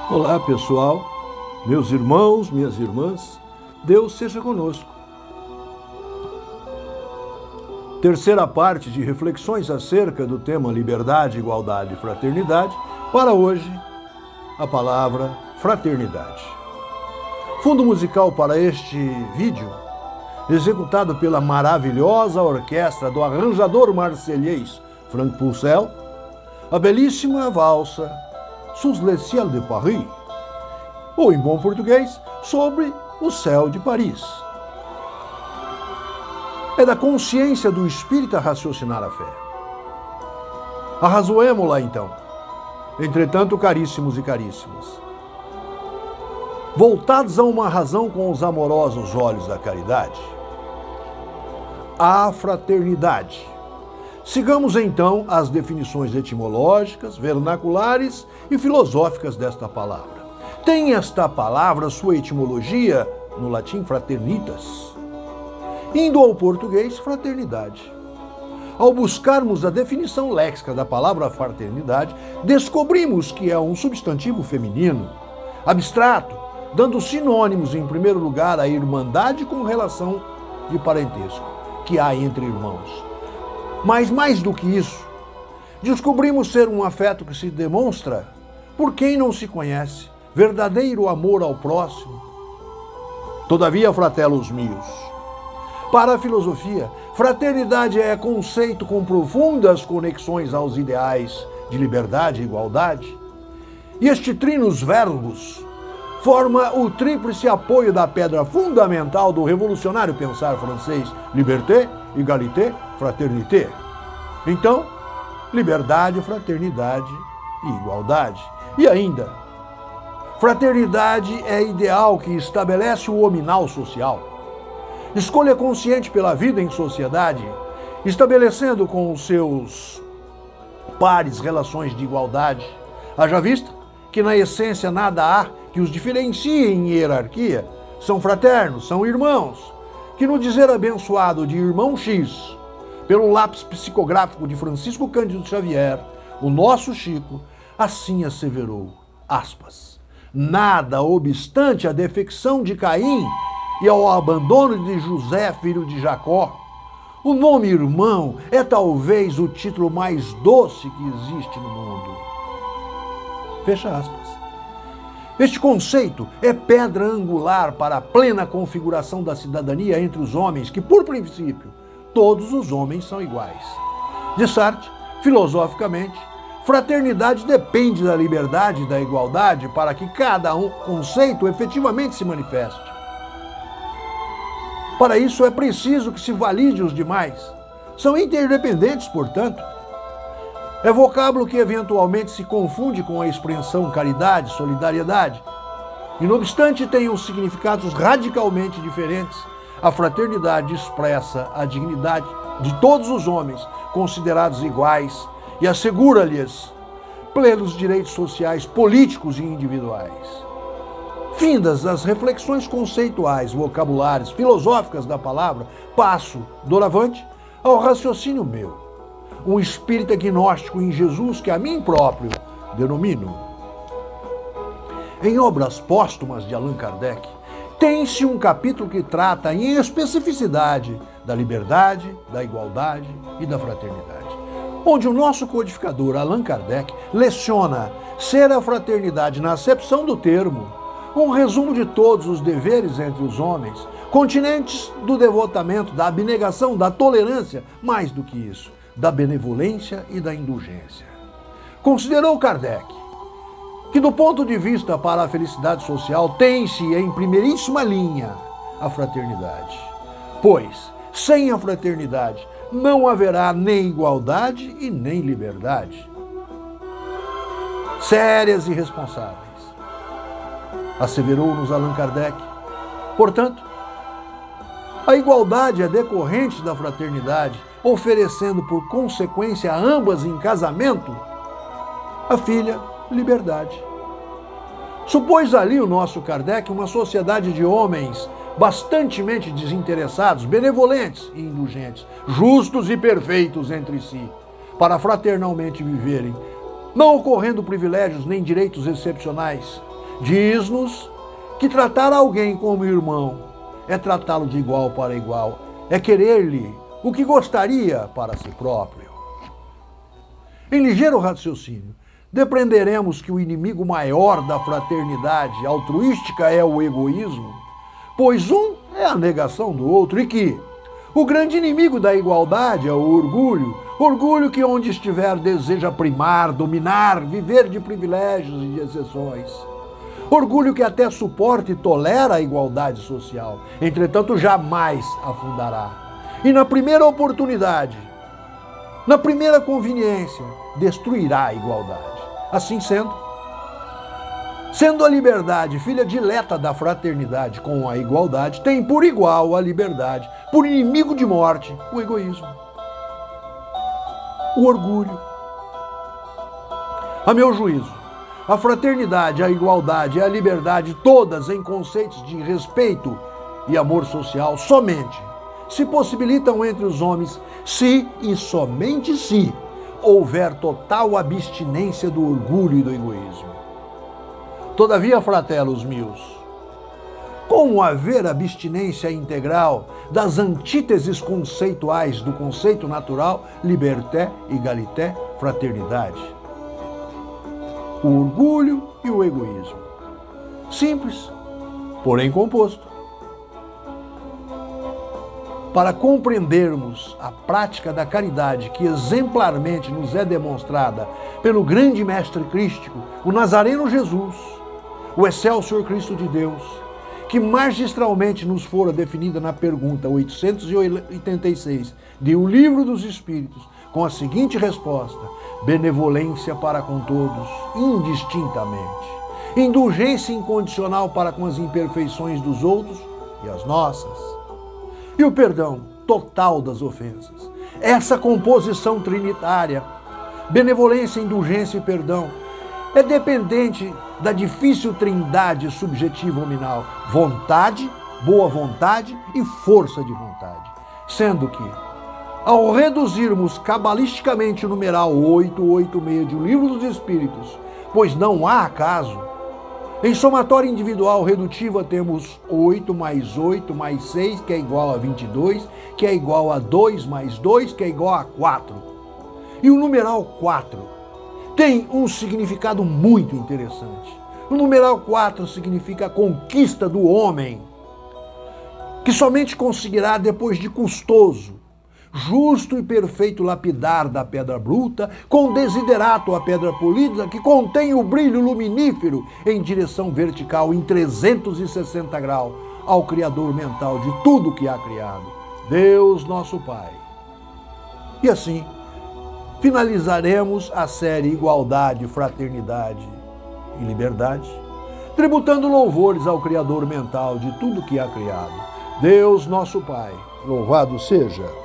Olá, pessoal, meus irmãos, minhas irmãs, Deus seja conosco. Terceira parte de reflexões acerca do tema liberdade, igualdade e fraternidade. Para hoje, a palavra fraternidade. Fundo musical para este vídeo, executado pela maravilhosa orquestra do arranjador marselhês Franck Poucel, a belíssima valsa Sous le ciel de Paris, ou em bom português, Sobre o céu de Paris. É da consciência do espírito a raciocinar a fé. Arrazoemo-la então. Entretanto, caríssimos e caríssimas, voltados a uma razão com os amorosos olhos da caridade, a fraternidade. Sigamos então as definições etimológicas, vernaculares e filosóficas desta palavra. Tem esta palavra sua etimologia no latim fraternitas, indo ao português fraternidade. Ao buscarmos a definição léxica da palavra fraternidade, descobrimos que é um substantivo feminino, abstrato, dando sinônimos, em primeiro lugar, à irmandade com relação de parentesco que há entre irmãos. Mas mais do que isso, descobrimos ser um afeto que se demonstra por quem não se conhece, verdadeiro amor ao próximo. Todavia, fratellos mios, para a filosofia, fraternidade é conceito com profundas conexões aos ideais de liberdade e igualdade. E este trinus verbos forma o tríplice apoio da pedra fundamental do revolucionário pensar francês: liberté, égalité, fraternité. Então, liberdade, fraternidade e igualdade. E ainda, fraternidade é ideal que estabelece o hominal social. Escolha consciente pela vida em sociedade, estabelecendo com os seus pares relações de igualdade. Haja vista que na essência nada há que os diferencie em hierarquia. São fraternos, são irmãos, que no dizer abençoado de irmão X, pelo lápis psicográfico de Francisco Cândido Xavier, o nosso Chico, assim asseverou, aspas, nada obstante a defecção de Caim e ao abandono de José, filho de Jacó, o nome irmão é talvez o título mais doce que existe no mundo. Fecha aspas. Este conceito é pedra angular para a plena configuração da cidadania entre os homens, que, por princípio, todos os homens são iguais. De Sartre, filosoficamente, fraternidade depende da liberdade e da igualdade para que cada conceito efetivamente se manifeste. Para isso é preciso que se valide os demais. São interdependentes, portanto. É vocábulo que eventualmente se confunde com a expressão caridade, solidariedade. E não obstante tenham significados radicalmente diferentes, a fraternidade expressa a dignidade de todos os homens considerados iguais e assegura-lhes plenos direitos sociais, políticos e individuais. Findas as reflexões conceituais, vocabulárias, filosóficas da palavra, passo, doravante, ao raciocínio meu, um espírito agnóstico em Jesus que a mim próprio denomino. Em obras póstumas de Allan Kardec, tem-se um capítulo que trata em especificidade da liberdade, da igualdade e da fraternidade, onde o nosso codificador Allan Kardec leciona ser a fraternidade, na acepção do termo, um resumo de todos os deveres entre os homens, continentes do devotamento, da abnegação, da tolerância, mais do que isso, da benevolência e da indulgência. Considerou Kardec que, do ponto de vista para a felicidade social, tem-se em primeiríssima linha a fraternidade, pois, sem a fraternidade, não haverá nem igualdade e nem liberdade. Sérias e responsáveis, asseverou-nos Allan Kardec. Portanto, a igualdade é decorrente da fraternidade, oferecendo por consequência a ambas em casamento a filha liberdade. Supôs ali o nosso Kardec uma sociedade de homens bastantemente desinteressados, benevolentes e indulgentes, justos e perfeitos entre si, para fraternalmente viverem, não ocorrendo privilégios nem direitos excepcionais. Diz-nos que tratar alguém como irmão é tratá-lo de igual para igual, é querer-lhe o que gostaria para si próprio. Em ligeiro raciocínio, depreenderemos que o inimigo maior da fraternidade altruística é o egoísmo, pois um é a negação do outro, e que o grande inimigo da igualdade é o orgulho, orgulho que onde estiver deseja primar, dominar, viver de privilégios e de exceções. Orgulho que até suporta e tolera a igualdade social, entretanto jamais a fundará. E na primeira oportunidade, na primeira conveniência, destruirá a igualdade. Assim sendo a liberdade filha dileta da fraternidade com a igualdade, tem por igual a liberdade, por inimigo de morte, o egoísmo, o orgulho. A meu juízo, a fraternidade, a igualdade e a liberdade, todas em conceitos de respeito e amor social, somente se possibilitam entre os homens se e somente se houver total abstinência do orgulho e do egoísmo. Todavia, fratelos meus, como haver abstinência integral das antíteses conceituais do conceito natural liberté, égalité, fraternidade? O orgulho e o egoísmo. Simples, porém composto. Para compreendermos a prática da caridade que exemplarmente nos é demonstrada pelo grande mestre crístico, o Nazareno Jesus, o Excelsior Cristo de Deus, que magistralmente nos fora definida na pergunta 886 de O Livro dos Espíritos, com a seguinte resposta: benevolência para com todos, indistintamente, indulgência incondicional para com as imperfeições dos outros e as nossas, e o perdão total das ofensas. Essa composição trinitária, benevolência, indulgência e perdão, é dependente da difícil trindade subjetiva nominal: vontade, boa vontade e força de vontade. Sendo que, ao reduzirmos cabalisticamente o numeral 886 de O Livro dos Espíritos, pois não há acaso, em somatória individual redutiva temos 8 mais 8 mais 6, que é igual a 22, que é igual a 2 mais 2, que é igual a 4. E o numeral 4 tem um significado muito interessante. O numeral 4 significa a conquista do homem, que somente conseguirá depois de custoso, justo e perfeito lapidar da pedra bruta, com desiderato a pedra polida, que contém o brilho luminífero em direção vertical em 360 graus ao Criador mental de tudo que há criado, Deus nosso Pai. E assim, finalizaremos a série Igualdade, Fraternidade e Liberdade, tributando louvores ao Criador mental de tudo que há criado, Deus nosso Pai. Louvado seja